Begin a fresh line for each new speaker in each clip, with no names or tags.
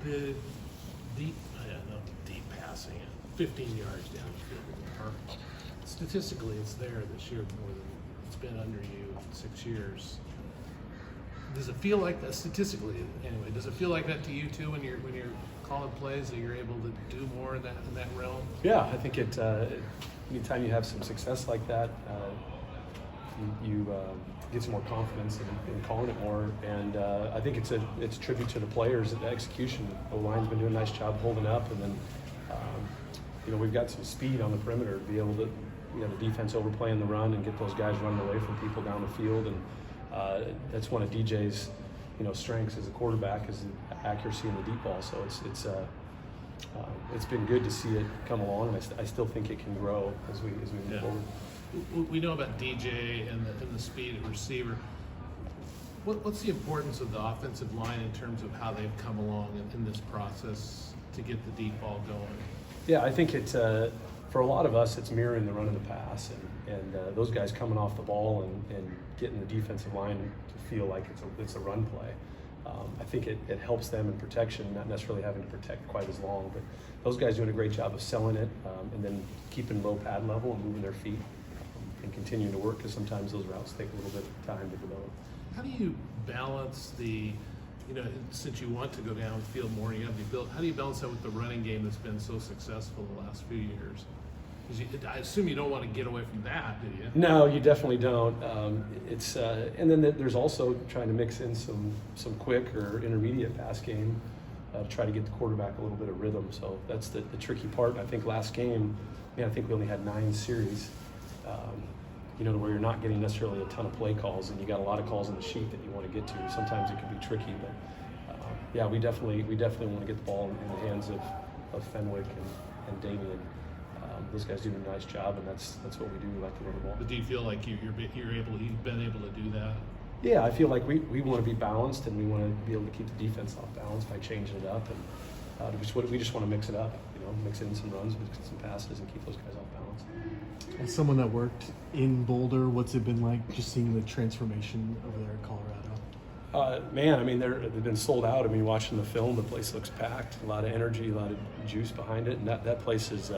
The deep, not deep passing, 15 yards down the field. Statistically, it's there this year more than it's been under you in 6 years. Does it feel like that statistically? Anyway, does it feel like that to you too when you're calling plays, that you're able to do more in that realm?
Yeah, I think anytime you have some success like that, you get some more confidence in calling it more, and I think it's a tribute to the players. The execution, the line's been doing a nice job holding up, and then we've got some speed on the perimeter to be able to the defense overplaying the run and get those guys running away from people down the field, and that's one of DJ's strengths as a quarterback, is the accuracy in the deep ball. So it's been good to see it come along, and I still think it can grow as we move forward.
We know about DJ and the speed of the receiver. What's the importance of the offensive line in terms of how they've come along in this process to get the deep ball going?
Yeah, I think it's for a lot of us, it's mirroring the run of the pass, and those guys coming off the ball and getting the defensive line to feel like it's a run play. I think it helps them in protection, not necessarily having to protect quite as long, but those guys doing a great job of selling it, and then keeping low pad level and moving their feet and continuing to work, because sometimes those routes take a little bit of time to develop.
How do you balance since you want to go downfield more, you have the ability, how do you balance that with the running game that's been so successful the last few years? I assume you don't want to get away from that, do you?
No, you definitely don't. And then there's also trying to mix in some quick or intermediate pass game to try to get the quarterback a little bit of rhythm. So that's the tricky part. I think last game, I think we only had 9 series, to where you're not getting necessarily a ton of play calls, and you got a lot of calls on the sheet that you want to get to. Sometimes it can be tricky, but we definitely want to get the ball in the hands of Fenwick and Damian. Those guys do a nice job, and that's what we do. We like to run the ball.
But do you feel like you've been able to do that?
Yeah, I feel like we want to be balanced, and we want to be able to keep the defense off balance by changing it up, and we just want to mix it up. Mix in some runs, mix in some passes, and keep those guys off balance.
As someone that worked in Boulder, what's it been like just seeing the transformation over there in Colorado?
They've been sold out. Watching the film, the place looks packed. A lot of energy, a lot of juice behind it, and that place is.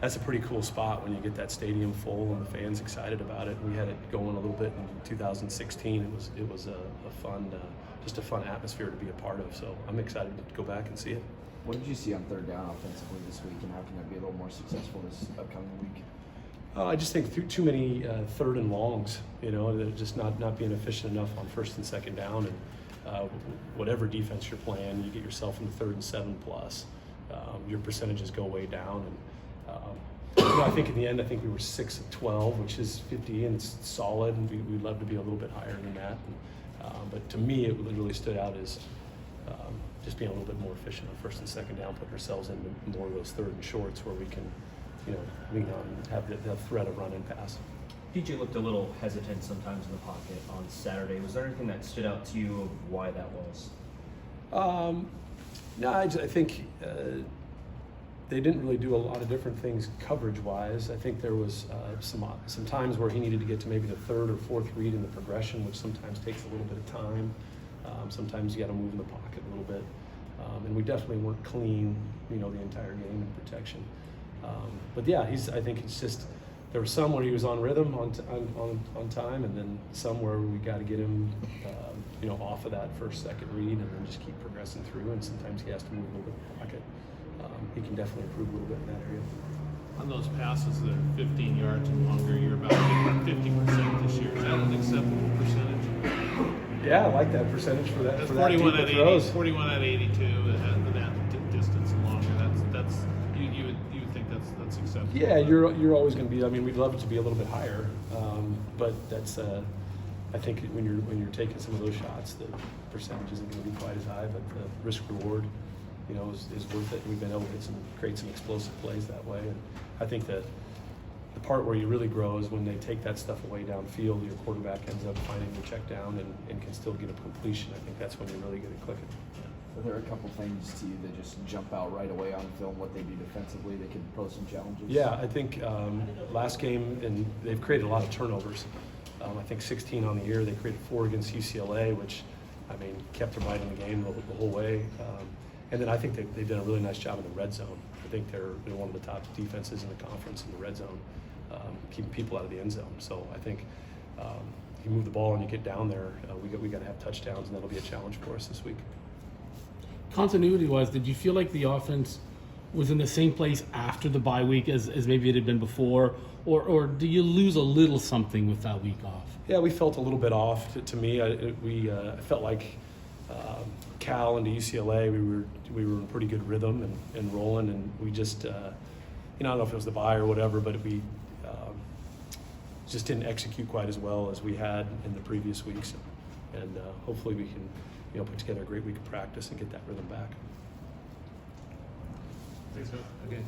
That's a pretty cool spot when you get that stadium full and the fans excited about it. We had it going a little bit in 2016. It was a fun, just a fun atmosphere to be a part of. So I'm excited to go back and see it.
What did you see on third down offensively this week, and how can that be a little more successful this upcoming week?
I just think too many third and longs. They're just not being efficient enough on first and second down, and whatever defense you're playing, you get yourself in the 3rd and 7 plus. Your percentages go way down, and I think in the end, we were 6 of 12, which is 50, and it's solid, and we'd love to be a little bit higher than that. But to me, it really stood out as just being a little bit more efficient on first and second down, putting ourselves into more of those third and shorts where we can, lean on and have the threat of run and pass.
DJ looked a little hesitant sometimes in the pocket on Saturday. Was there anything that stood out to you of why that was?
No, I think they didn't really do a lot of different things coverage-wise. I think there was some times where he needed to get to maybe the 3rd or 4th read in the progression, which sometimes takes a little bit of time. Sometimes you got to move in the pocket a little bit, and we definitely weren't clean, the entire game in protection. But yeah, I think it's just there were some where he was on rhythm on time, and then some where we got to get him, off of that first, second read, and then just keep progressing through. And sometimes he has to move a little bit in the pocket. He can definitely improve a little bit in that area.
On those passes that are 15 yards and longer, you're about 50% this year. Is that an acceptable percentage?
Yeah, I like that percentage for that.
That's
for
41
that
at 80.
throws.
41 at 82, and that distance and longer. That's you would think that's acceptable.
Yeah, you're always going to be. We'd love it to be a little bit higher, but that's. I think when you're taking some of those shots, the percentage isn't going to be quite as high, but the risk reward, is worth it. We've been able to create some explosive plays that way, and I think that the part where you really grow is when they take that stuff away downfield. Your quarterback ends up finding the check down and can still get a completion. I think that's when you really get it clicking.
Are there a couple things to you that just jump out right away on film, what they do defensively that can pose some challenges?
Yeah, I think last game, and they've created a lot of turnovers. I think 16 on the year. They created 4 against UCLA, which, kept them right in the game the whole way. And then I think they've done a really nice job in the red zone. I think they're one of the top defenses in the conference in the red zone, keeping people out of the end zone. So I think you move the ball and you get down there, we got to have touchdowns, and that'll be a challenge for us this week.
Continuity-wise, did you feel like the offense was in the same place after the bye week as maybe it had been before, or do you lose a little something with that week off?
Yeah, we felt a little bit off. To me, I felt like Cal and UCLA, we were in pretty good rhythm and rolling, and we just, I don't know if it was the bye or whatever, but we just didn't execute quite as well as we had in the previous weeks. And hopefully we can, put together a great week of practice and get that rhythm back.
Thanks, man. Okay.